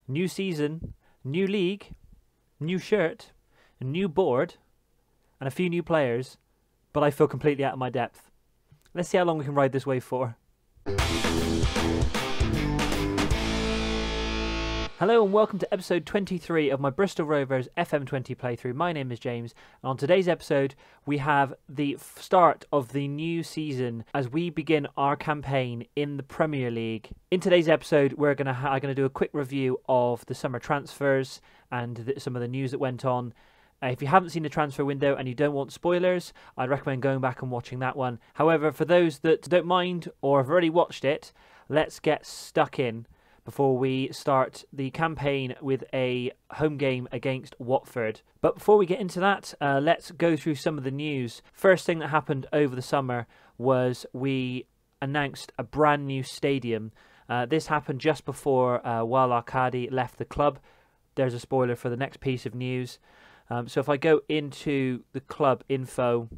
New season, new league, new shirt, a new board, and a few new players, but I feel completely out of my depth. Let's see how long we can ride this wave for. Hello and welcome to episode 23 of my Bristol Rovers FM20 playthrough. My name is James, and on today's episode we have the start of the new season as we begin our campaign in the Premier League. In today's episode we're I'm going to do a quick review of the summer transfers and some of the news that went on. If you haven't seen the transfer window and you don't want spoilers, I'd recommend going back and watching that one. However, for those that don't mind or have already watched it, let's get stuck in before we start the campaign with a home game against Watford. But before we get into that, let's go through some of the news. First thing that happened over the summer was we announced a brand new stadium. This happened just before Wal Arkadi left the club. There's a spoiler for the next piece of news. So if I go into the club info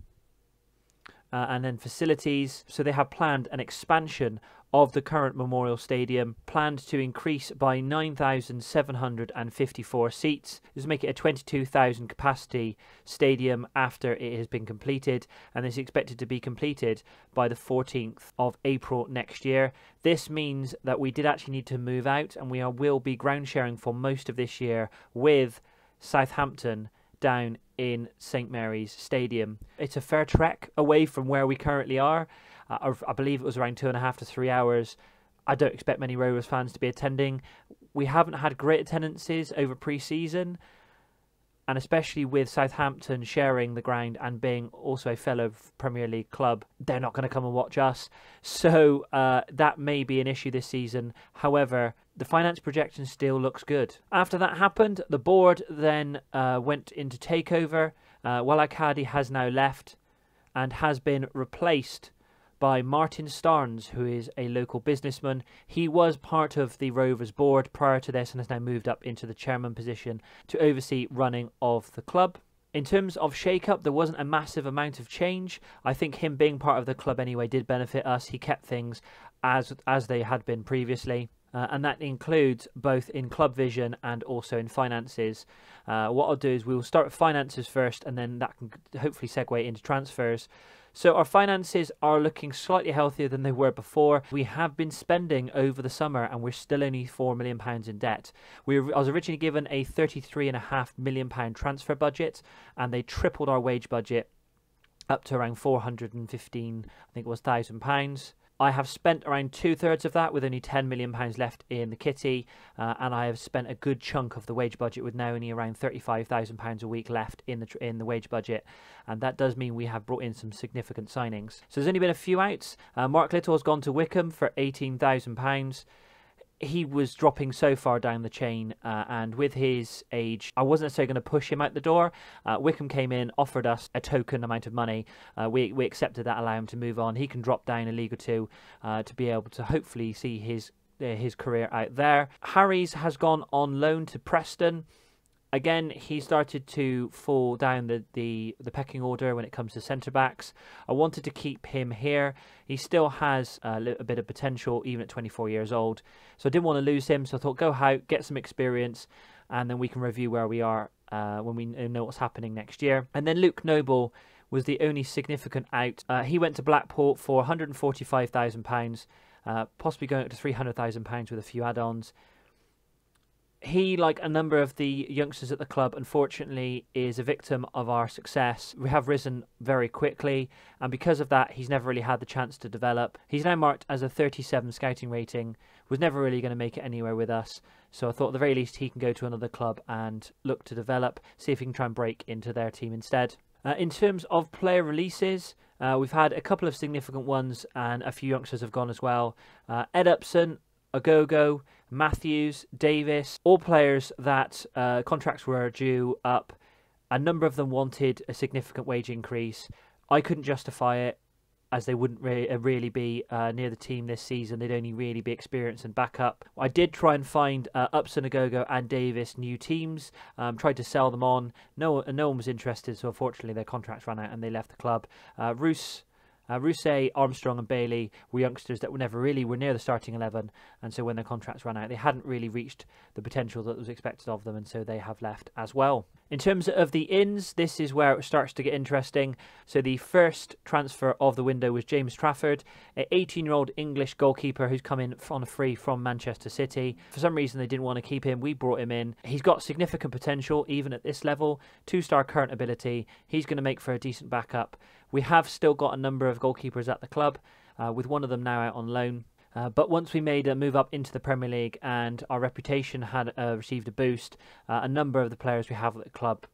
and then facilities, so they have planned an expansion of the current Memorial Stadium, planned to increase by 9,754 seats. This will make it a 22,000 capacity stadium after it has been completed, and this is expected to be completed by the 14th of April next year. This means that we did actually need to move out, and we will be ground sharing for most of this year with Southampton down in St Mary's Stadium. It's a fair trek away from where we currently are. I believe it was around 2.5 to 3 hours. I don't expect many Rovers fans to be attending. We haven't had great attendances over pre-season, and especially with Southampton sharing the ground and being also a fellow Premier League club, they're not going to come and watch us. So that may be an issue this season. However, the finance projection still looks good. After that happened, the board then went into takeover. Wal Arkadi has now left and has been replaced by Martin Starnes, who is a local businessman. He was part of the Rovers board prior to this and has now moved up into the chairman position to oversee running of the club. In terms of shake-up, there wasn't a massive amount of change. I think him being part of the club anyway did benefit us. He kept things as they had been previously. And that includes both in club vision and also in finances. What I'll do is we'll start with finances first, and then that can hopefully segue into transfers. So our finances are looking slightly healthier than they were before. We have been spending over the summer and we're still only £4 million in debt. I was originally given a £33.5 million transfer budget, and they tripled our wage budget up to around £415,000, I think it was, £1,000. I have spent around 2/3 of that, with only £10 million left in the kitty, and I have spent a good chunk of the wage budget, with now only around £35,000 a week left in the wage budget, and that does mean we have brought in some significant signings. So there's only been a few outs. Mark Little has gone to Wycombe for £18,000. He was dropping so far down the chain, and with his age, I wasn't necessarily going to push him out the door. Wycombe came in, offered us a token amount of money. We accepted that, allow him to move on. He can drop down a league or two to be able to hopefully see his career out there. Harries has gone on loan to Preston. Again, he started to fall down the pecking order when it comes to centre-backs. I wanted to keep him here. He still has a little bit of potential, even at 24 years old. So I didn't want to lose him, so I thought go out, get some experience, and then we can review where we are when we know what's happening next year. And then Luke Noble was the only significant out. He went to Blackpool for £145,000, possibly going up to £300,000 with a few add-ons. He, like a number of the youngsters at the club, unfortunately is a victim of our success. We have risen very quickly, and because of that, he's never really had the chance to develop. He's now marked as a 37 scouting rating, was never really going to make it anywhere with us. So I thought at the very least he can go to another club and look to develop, see if he can try and break into their team instead. In terms of player releases, we've had a couple of significant ones, and a few youngsters have gone as well. Ed Upson, Agogo, Matthews, Davis, all players that contracts were due up. A number of them wanted a significant wage increase. I couldn't justify it, as they wouldn't really be near the team this season. They'd only really be experience and backup. I did try and find Upson, Agogo and Davis new teams, tried to sell them on. No one was interested, so unfortunately their contracts ran out and they left the club. Roos Rousset, Armstrong and Bailey were youngsters that were never really near the starting 11, and so when their contracts ran out, they hadn't really reached the potential that was expected of them, and so they have left as well. In terms of the ins, this is where it starts to get interesting. So the first transfer of the window was James Trafford, an 18-year-old English goalkeeper who's come in on a free from Manchester City. For some reason, they didn't want to keep him. We brought him in. He's got significant potential, even at this level. 2-star current ability. He's going to make for a decent backup. We have still got a number of goalkeepers at the club, with one of them now out on loan. But once we made a move up into the Premier League and our reputation had received a boost, a number of the players we have at the club,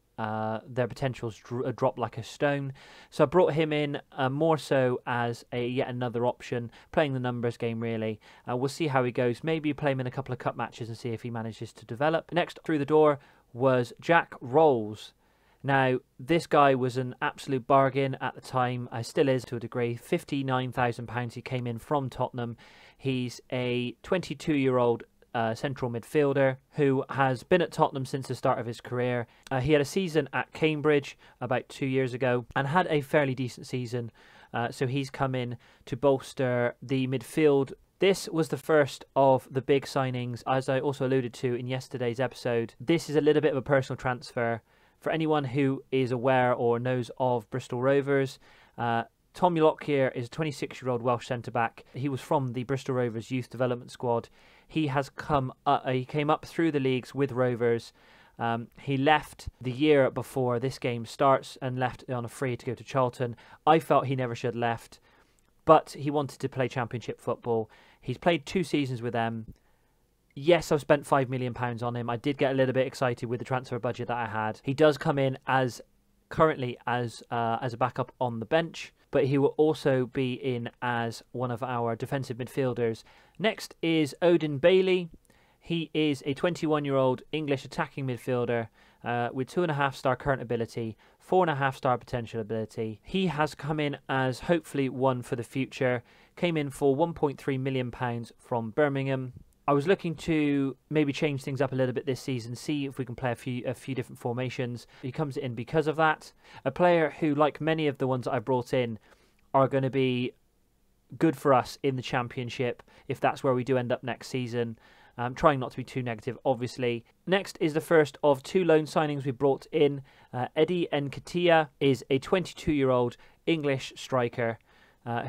their potentials dropped like a stone. So I brought him in more so as yet another option, playing the numbers game really. We'll see how he goes. Maybe play him in a couple of cup matches and see if he manages to develop. Next through the door was Jack Rolls. Now, this guy was an absolute bargain at the time. Still is to a degree. £59,000 he came in from Tottenham. He's a 22-year-old central midfielder who has been at Tottenham since the start of his career. He had a season at Cambridge about 2 years ago and had a fairly decent season. So he's come in to bolster the midfield. This was the first of the big signings, as I also alluded to in yesterday's episode. This is a little bit of a personal transfer. For anyone who is aware or knows of Bristol Rovers, Tom Lockyer is a 26-year-old Welsh centre-back. He was from the Bristol Rovers youth development squad. He has he came up through the leagues with Rovers. He left the year before this game starts and left on a free to go to Charlton. I felt he never should have left, but he wanted to play Championship football. He's played 2 seasons with them. Yes, I've spent £5 million on him. I did get a little bit excited with the transfer budget that I had. He does come in currently as a backup on the bench, but he will also be in as one of our defensive midfielders. Next is Odin Bailey. He is a 21-year-old English attacking midfielder with 2.5-star current ability, 4.5-star potential ability. He has come in as hopefully one for the future. Came in for £1.3 million from Birmingham. I was looking to maybe change things up a little bit this season, see if we can play a few different formations. He comes in because of that. A player who, like many of the ones that I brought in, are going to be good for us in the Championship if that's where we do end up next season. Trying not to be too negative, obviously. Next is the first of 2 loan signings we brought in. Eddie Nketiah is a 22-year-old English striker.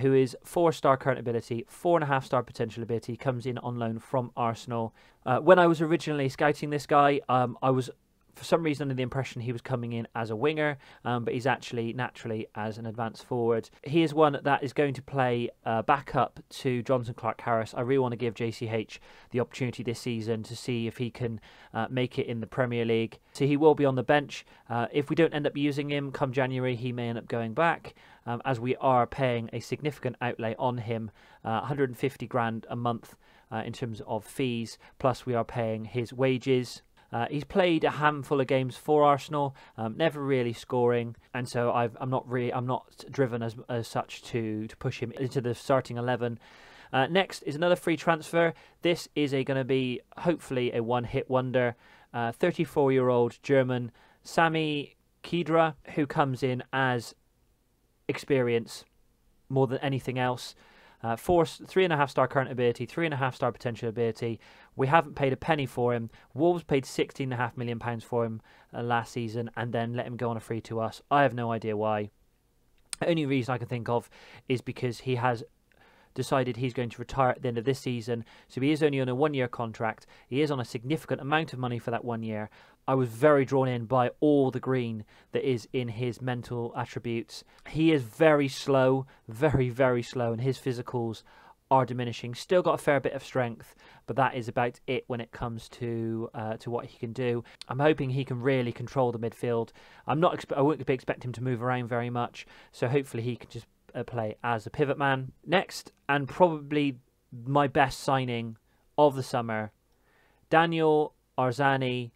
Who is 4-star current ability, 4.5-star potential ability, comes in on loan from Arsenal. When I was originally scouting this guy, I was for some reason under the impression he was coming in as a winger, but he's actually naturally as an advanced forward. He is one that is going to play backup to Jonathan Clark-Harris. I really want to give JCH the opportunity this season to see if he can make it in the Premier League. So he will be on the bench. If we don't end up using him come January, he may end up going back, as we are paying a significant outlay on him, 150 grand a month in terms of fees, plus we are paying his wages. He's played a handful of games for Arsenal, never really scoring, and so I'm not driven as such to push him into the starting 11. Next is another free transfer. This is going to be hopefully a one-hit wonder. 34-year-old German Sami Khedira, who comes in as experience more than anything else. 3.5-star current ability, 3.5-star potential ability. We haven't paid a penny for him. Wolves paid £16.5 million for him last season and then let him go on a free to us. I have no idea why. The only reason I can think of is because he has decided he's going to retire at the end of this season, so he is only on a 1-year contract. He is on a significant amount of money for that 1 year. I was very drawn in by all the green that is in his mental attributes. He is very slow, very, very slow, and his physicals are diminishing. Still got a fair bit of strength, but that is about it when it comes to what he can do. I'm hoping he can really control the midfield. I wouldn't expect him to move around very much, so hopefully he can just play as a pivot man. Next, and probably my best signing of the summer, Daniel Arzani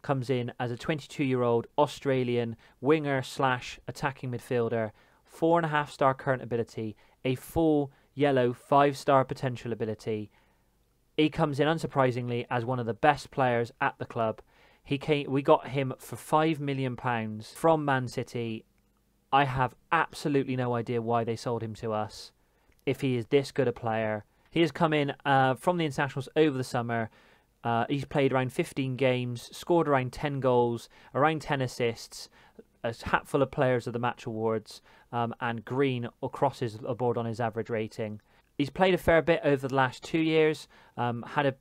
comes in as a 22-year-old Australian winger/attacking midfielder, 4.5-star current ability, a full yellow 5-star potential ability. He comes in unsurprisingly as one of the best players at the club. We got him for £5 million from Man City. I have absolutely no idea why they sold him to us if he is this good a player. He has come in from the internationals over the summer. He's played around 15 games, scored around 10 goals, around 10 assists, a hatful of players of the match awards, and green crosses aboard on his average rating. He's played a fair bit over the last 2 years, had a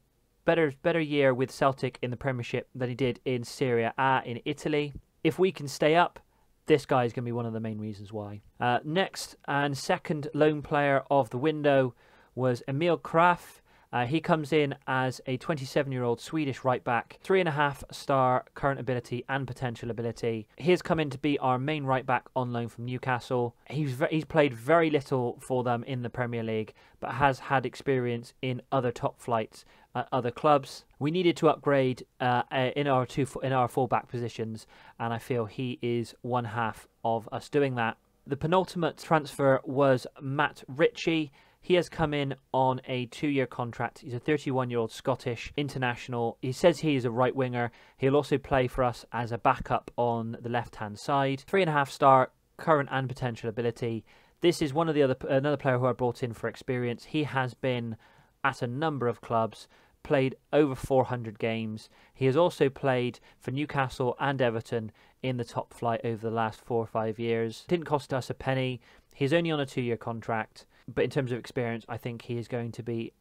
better year with Celtic in the Premiership than he did in Serie A in Italy. If we can stay up, this guy is going to be one of the main reasons why. Next and second loan player of the window was Emil Krafth. He comes in as a 27-year-old Swedish right-back, 3.5-star current ability and potential ability. He has come in to be our main right-back on loan from Newcastle. He's played very little for them in the Premier League, but has had experience in other top flights at other clubs. We needed to upgrade in our full-back positions, and I feel he is one half of us doing that. The penultimate transfer was Matt Ritchie. He has come in on a 2-year contract. He's a 31-year-old Scottish international. He says he is a right winger. He'll also play for us as a backup on the left-hand side. 3.5-star current and potential ability. This is another player who I brought in for experience. He has been at a number of clubs, played over 400 games. He has also played for Newcastle and Everton in the top flight over the last 4 or 5 years. Didn't cost us a penny. He's only on a 2-year contract. But in terms of experience, I think he is going to be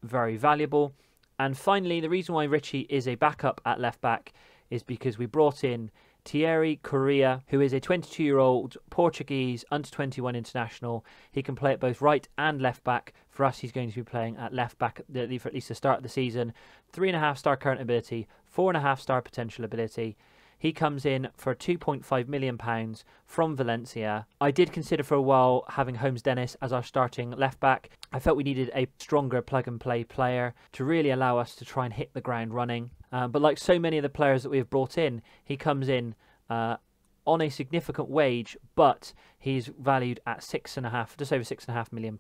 very valuable. And finally, the reason why Ritchie is a backup at left back is because we brought in Thierry Correia, who is a 22-year-old Portuguese under-21 international. He can play at both right and left back. For us, he's going to be playing at left back for at least the start of the season. 3.5-star current ability, 4.5-star potential ability. He comes in for £2.5 million from Valencia. I did consider for a while having Holmes Dennis as our starting left back. I felt we needed a stronger plug-and-play player to really allow us to try and hit the ground running. But like so many of the players that we have brought in, he comes in on a significant wage, but he's valued at just over £6.5 million.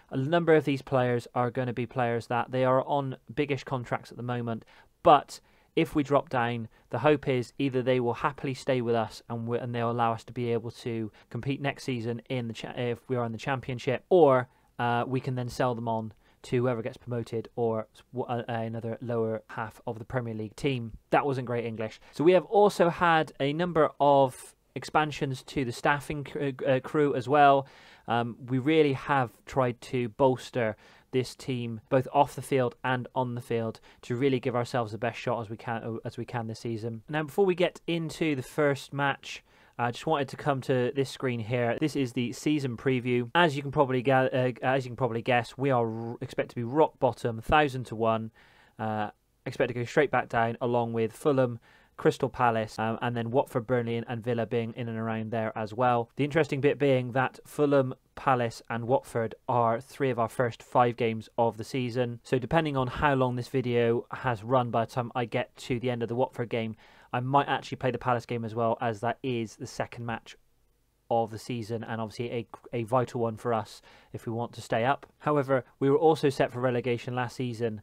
A number of these players are going to be players that they are on biggish contracts at the moment, but if we drop down, the hope is either they will happily stay with us and they'll allow us to be able to compete next season if we are in the Championship, or we can then sell them on to whoever gets promoted or another lower half of the Premier League team. That wasn't great English. So we have also had a number of expansions to the staffing crew as well. We really have tried to bolster this team both off the field and on the field to really give ourselves the best shot as we can this season. Now, before we get into the first match, I just wanted to come to this screen here. This is the season preview. As you can probably guess, we are expect to be rock bottom, 1,000 to 1. Expect to go straight back down, along with Fulham, Crystal Palace, and then Watford, Burnley and Villa being in and around there as well. The interesting bit being that Fulham, Palace and Watford are 3 of our first 5 games of the season. So depending on how long this video has run by the time I get to the end of the Watford game, I might actually play the Palace game as well, as that is the second match of the season and obviously a vital one for us if we want to stay up. However, we were also set for relegation last season,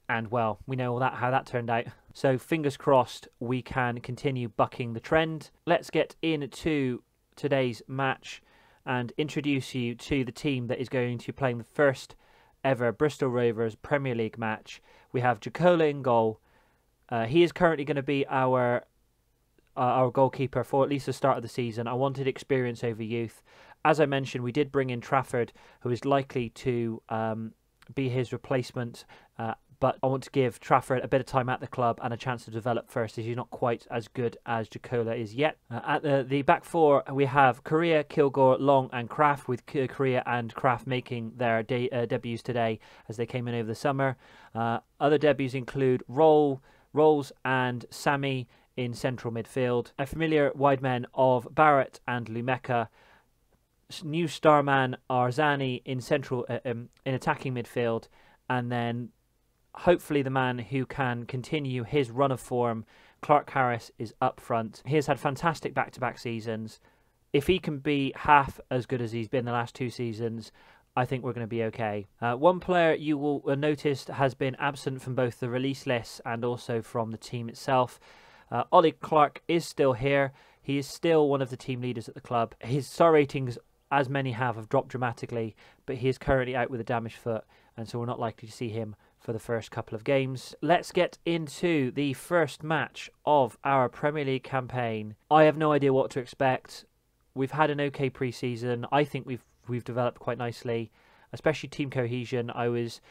and well, we know how that turned out. So fingers crossed we can continue bucking the trend. Let's get into today's match and introduce you to the team that is going to be playing the first ever Bristol Rovers Premier League match. We have Jacola in goal. He is currently going to be our goalkeeper for at least the start of the season. I wanted experience over youth. As I mentioned, we did bring in Trafford, who is likely to be his replacement, but I want to give Trafford a bit of time at the club and a chance to develop first, as he's not quite as good as Jacola is yet. At the back four, we have Correia, Kilgore, Long and Krafth, with Correia and Krafth making their debuts today as they came in over the summer. Other debuts include Rolls and Sammy in central midfield. A familiar wide men of Barrett and Lumeka. New starman Arzani in central in attacking midfield, and then hopefully the man who can continue his run of form, Clark Harris, is up front. He has had fantastic back-to-back seasons. If he can be half as good as he's been the last 2 seasons, I think we're going to be okay. One player you will notice has been absent from both the release lists and also from the team itself. Ollie Clark is still here. He is still one of the team leaders at the club. His star ratings, as many have dropped dramatically, but he is currently out with a damaged foot, and so we're not likely to see him for the first couple of games. Let's get into the first match of our Premier League campaign. I have no idea what to expect. We've had an okay pre-season. I think we've developed quite nicely, especially team cohesion. I was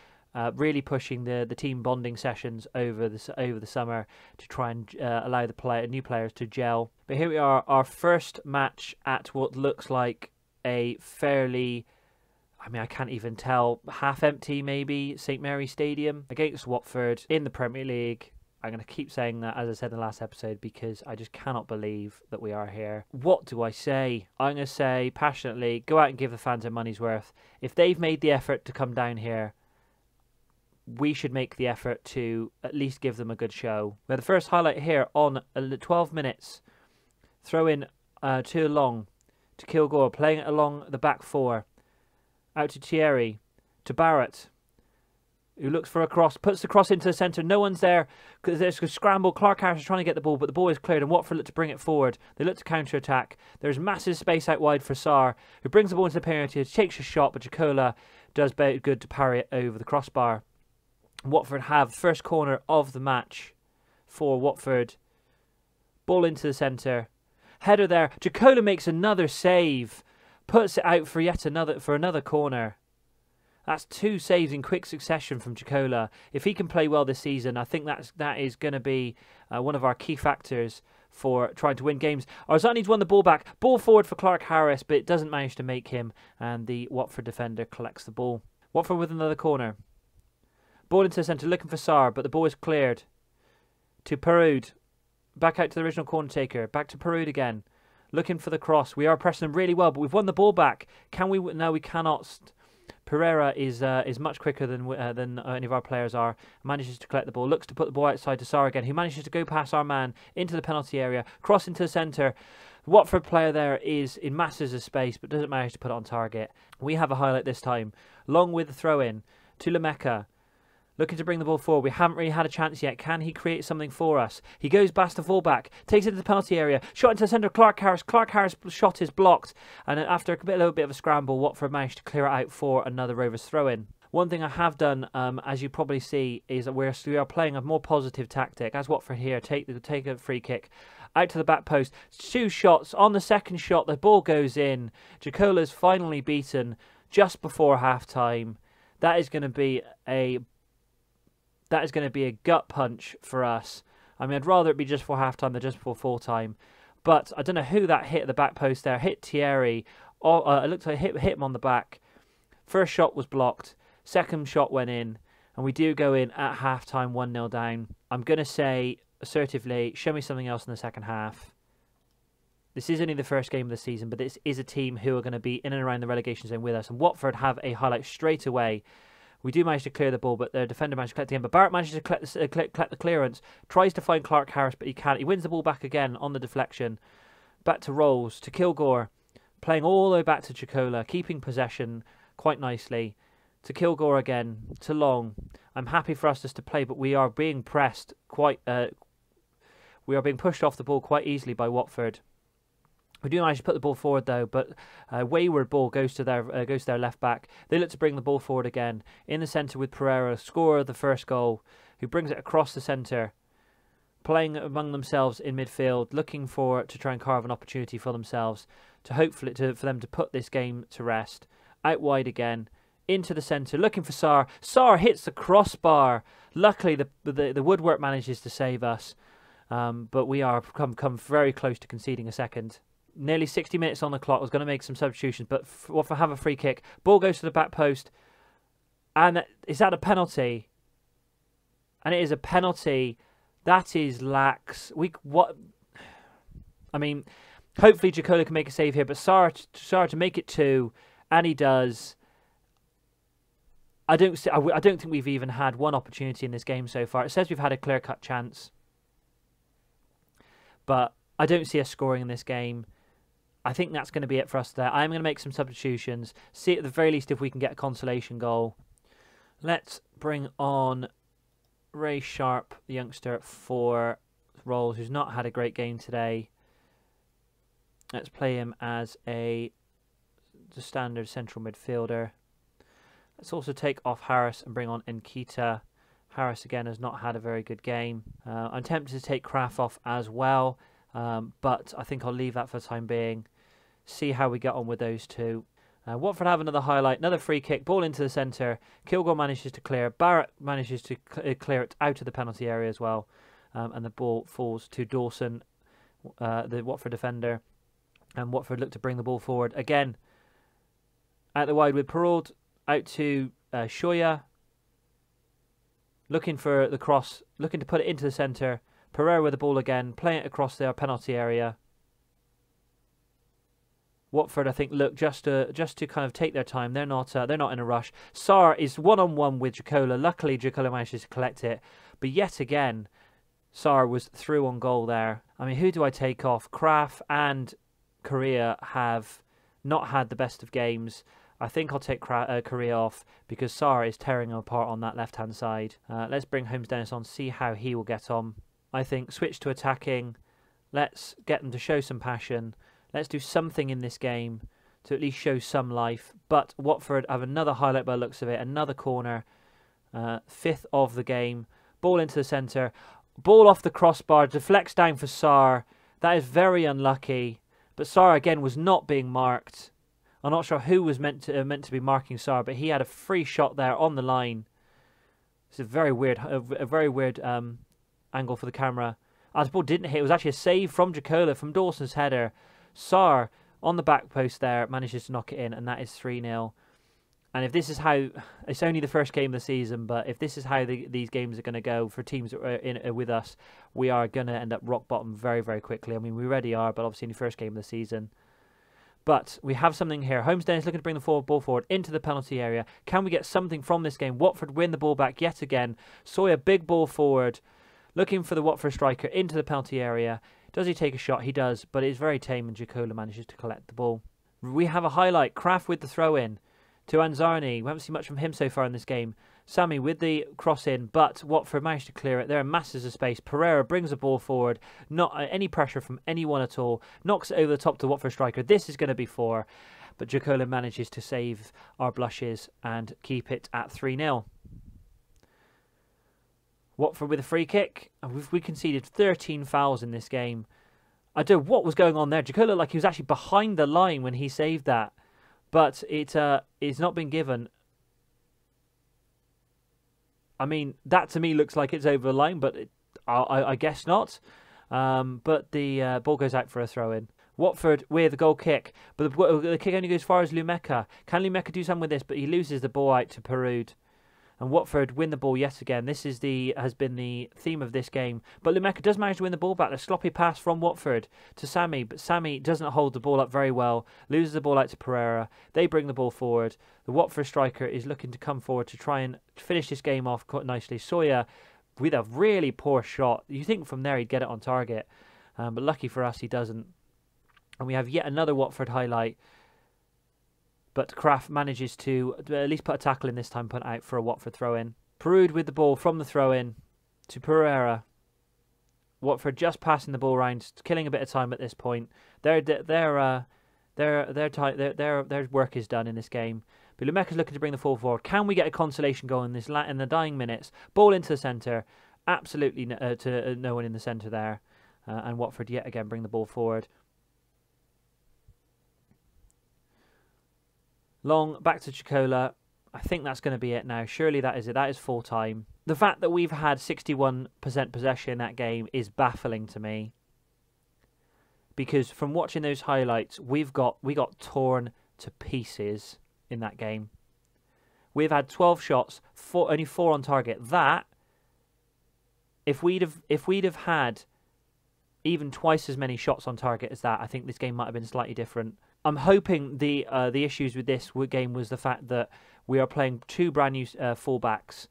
really pushing the team bonding sessions over the summer to try and allow the new players to gel. But here we are, our first match at what looks like a fairly, I can't even tell, half empty maybe, St Mary's Stadium against Watford in the Premier League. I'm going to keep saying that, as I said in the last episode, because I just cannot believe that we are here. What do I say? I'm going to say passionately, go out and give the fans their money's worth. If they've made the effort to come down here, we should make the effort to at least give them a good show. We have the first highlight here on 12 minutes. Throw in too long to Kilgore, playing it along the back four. Out to Thierry, to Barrett, who looks for a cross, puts the cross into the centre. No one's there because there's a scramble. Clark Harris is trying to get the ball, but the ball is cleared, and Watford look to bring it forward. They look to counter-attack. There's massive space out wide for Sarr, who brings the ball into the penalty, takes a shot, but Jacola does good to parry it over the crossbar. Watford have first corner of the match for Watford. Ball into the centre. Header there. Jacola makes another save. Puts it out for another corner. That's 2 saves in quick succession from Jacola. If he can play well this season, I think that is going to be one of our key factors for trying to win games. Arzani's won the ball back. Ball forward for Clark Harris, but it doesn't manage to make him, and the Watford defender collects the ball. Watford with another corner. Ball into the centre, looking for Sarr, but the ball is cleared. To Perud. Back out to the original corner taker. Back to Perud again. Looking for the cross. We are pressing them really well, but we've won the ball back. Can we? No, we cannot. Pereira is much quicker than any of our players are. Manages to collect the ball. Looks to put the ball outside to Sarr again. Who manages to go past our man into the penalty area. Cross into the centre. Watford player there is in masses of space, but doesn't manage to put it on target. We have a highlight this time. Long with the throw-in to Lameka. Looking to bring the ball forward. We haven't really had a chance yet. Can he create something for us? He goes past the fullback. Takes it to the penalty area. Shot into the centre. Clark Harris. Clark Harris' shot is blocked. And after a little bit of a scramble, Watford managed to clear it out for another Rovers throw-in. One thing I have done, as you probably see, is that we are playing a more positive tactic. As Watford here, take a free kick. Out to the back post. 2 shots. On the second shot, the ball goes in. Jacola's finally beaten just before half-time. That is going to be a gut punch for us. I'd rather it be just before half-time than just before full-time. But I don't know who that hit at the back post there. Hit Thierry. It looked like it hit him on the back. First shot was blocked. Second shot went in. And we do go in at half-time 1-0 down. I'm going to say assertively, show me something else in the second half. This is only the first game of the season, but this is a team who are going to be in and around the relegation zone with us. And Watford have a highlight straight away. We do manage to clear the ball, but their defender managed to collect it again. But Barrett manages to collect the clearance. Tries to find Clark Harris, but he can't. He wins the ball back again on the deflection. Back to Rolls, to Kilgore. Playing all the way back to Jacola. Keeping possession quite nicely. To Kilgore again. To Long. I'm happy for us just to play, but we are being pressed quite... we are being pushed off the ball quite easily by Watford. We do manage to put the ball forward though, but wayward ball goes to their left back. They look to bring the ball forward again. In the centre with Pereira, scorer of the first goal, who brings it across the centre. Playing among themselves in midfield, looking to try and carve an opportunity for themselves, to hopefully for them to put this game to rest. Out wide again, into the centre, looking for Sarr. Sarr hits the crossbar. Luckily, the woodwork manages to save us, but we are come very close to conceding a second. Nearly 60 minutes on the clock. Was going to make some substitutions, but Watford have a free kick. Ball goes to the back post. And is that a penalty? And it is a penalty. That is lax. Hopefully Jacola can make a save here, but Sarr to make it 2, and he does. I don't think we've even had one opportunity in this game so far. It says we've had a clear-cut chance, but I don't see us scoring in this game. I think that's going to be it for us there. I'm going to make some substitutions. See at the very least if we can get a consolation goal. Let's bring on Ray Sharp, the youngster for Rolls, who's not had a great game today. Let's play him as the standard central midfielder. Let's also take off Harris and bring on Nkita. Harris again has not had a very good game. I'm tempted to take Kraft off as well, but I think I'll leave that for the time being. See how we get on with those two. Watford have another highlight, another free kick, ball into the centre. Kilgore manages to clear. Barrett manages to clear it out of the penalty area as well. And the ball falls to Dawson, the Watford defender. And Watford look to bring the ball forward. Again, out the wide with Perrault, out to Shoya. Looking for the cross, looking to put it into the centre. Pereira with the ball again, playing it across their penalty area. Watford, I think, look just to kind of take their time. They're not in a rush. Sarr is one-on-one with Jacola. Luckily, Jacola manages to collect it, but yet again, Sarr was through on goal there. I mean, who do I take off? Kraft and Correa have not had the best of games. I think I'll take Correa off because Sarr is tearing him apart on that left-hand side. Let's bring Holmes Dennis on, see how he will get on. I think switch to attacking. Let's get them to show some passion. Let's do something in this game to at least show some life. But Watford have another highlight by the looks of it. Another corner. 5th of the game. Ball into the centre. Ball off the crossbar. Deflects down for Sarr. That is very unlucky. But Sarr again was not being marked. I'm not sure who was meant to be marking Sarr, but he had a free shot there on the line. It's a very weird angle for the camera. As the ball didn't hit, it was actually a save from Jacola from Dawson's header. Sarr on the back post there manages to knock it in, and that is 3-0. And if this is how, it's only the first game of the season, but if this is how these games are going to go for teams that are with us, we are going to end up rock bottom very, very quickly. I mean, we already are, but obviously in the first game of the season. But we have something here. Holmes Dennis looking to bring the ball forward into the penalty area. Can we get something from this game? Watford win the ball back yet again. Sawyer, big ball forward, looking for the Watford striker into the penalty area. Does he take a shot? He does, but it's very tame and Jacola manages to collect the ball. We have a highlight. Kraft with the throw-in to Anzani. We haven't seen much from him so far in this game. Sammy with the cross-in, but Watford managed to clear it. There are masses of space. Pereira brings the ball forward. Not any pressure from anyone at all. Knocks it over the top to Watford striker. This is going to be 4, but Jacola manages to save our blushes and keep it at 3-0. Watford with a free kick. We conceded 13 fouls in this game. I don't know what was going on there. Jacola looked like he was actually behind the line when he saved that. But it's not been given. I mean, that to me looks like it's over the line, but I guess not. But the ball goes out for a throw-in. Watford with a goal kick. But the kick only goes as far as Lumeka. Can Lumeka do something with this? But he loses the ball out to Perrault. And Watford win the ball yet again. This is has been the theme of this game. But Lumeka does manage to win the ball back. A sloppy pass from Watford to Sammy. But Sammy doesn't hold the ball up very well. Loses the ball out to Pereira. They bring the ball forward. The Watford striker is looking to come forward to try and finish this game off quite nicely. Sawyer with a really poor shot. You think from there he'd get it on target. But lucky for us, he doesn't. And we have yet another Watford highlight. But Kraft manages to at least put a tackle in this time, put out for a Watford throw-in. Perrault with the ball from the throw-in to Pereira. Watford just passing the ball around, killing a bit of time at this point. Their work is done in this game. But Lumeka's looking to bring the ball forward. Can we get a consolation goal in the dying minutes? Ball into the centre. Absolutely no one in the centre there. And Watford yet again bring the ball forward. Long, back to Jacola. I think that's going to be it now. Surely that is it. That is full time. The fact that we've had 61% possession in that game is baffling to me. Because from watching those highlights, we got torn to pieces in that game. We've had 12 shots, only 4 on target. That, if we'd have had even twice as many shots on target as that, I think this game might have been slightly different. I'm hoping the issues with this game was the fact that we are playing 2 brand new fullbacks,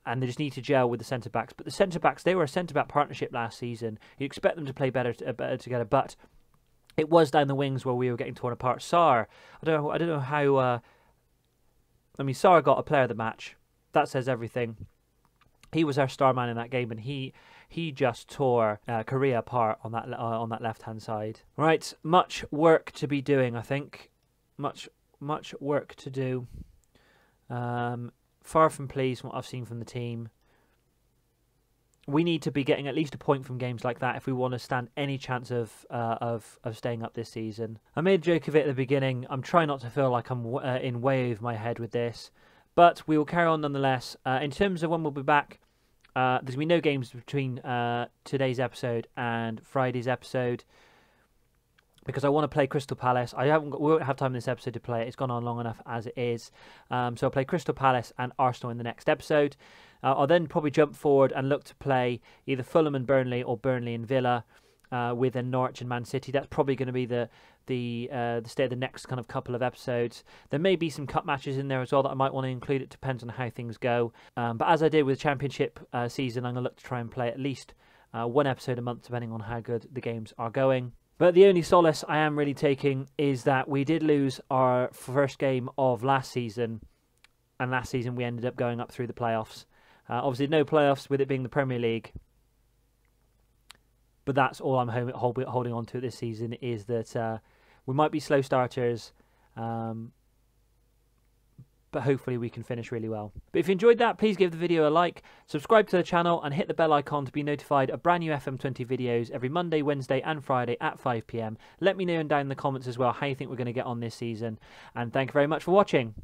and they just need to gel with the centre backs. But the centre backs, they were a centre back partnership last season. You expect them to play better together, but it was down the wings where we were getting torn apart. Sarr, I don't know how. I mean, Sarr got a player of the match. That says everything. He was our star man in that game, and he he just tore Korea apart on that left-hand side. Right, much work to be doing, I think. Much work to do. Far from pleased with what I've seen from the team. We need to be getting at least a point from games like that if we want to stand any chance of staying up this season. I made a joke of it at the beginning. I'm trying not to feel like I'm in way over my head with this, but we will carry on nonetheless. In terms of when we'll be back, there's going to be no games between today's episode and Friday's episode, because I want to play Crystal Palace. We won't have time in this episode to play it. It's gone on long enough as it is. So I'll play Crystal Palace and Arsenal in the next episode. I'll then probably jump forward and look to play either Fulham and Burnley or Burnley and Villa, with a Norwich and Man City. That's probably going to be the state of the next kind of couple of episodes. There may be some cup matches in there as well that I might want to include. It depends on how things go. But as I did with Championship season, I'm going to look to try and play at least one episode a month, depending on how good the games are going. But the only solace I am really taking is that we did lose our first game of last season, and last season we ended up going up through the playoffs. Obviously no playoffs with it being the Premier League, but that's all I'm holding on to this season, is that we might be slow starters, but hopefully we can finish really well. But if you enjoyed that, please give the video a like, subscribe to the channel and hit the bell icon to be notified of brand new FM20 videos every Monday, Wednesday and Friday at 5 PM. Let me know down in the comments as well how you think we're going to get on this season, and thank you very much for watching.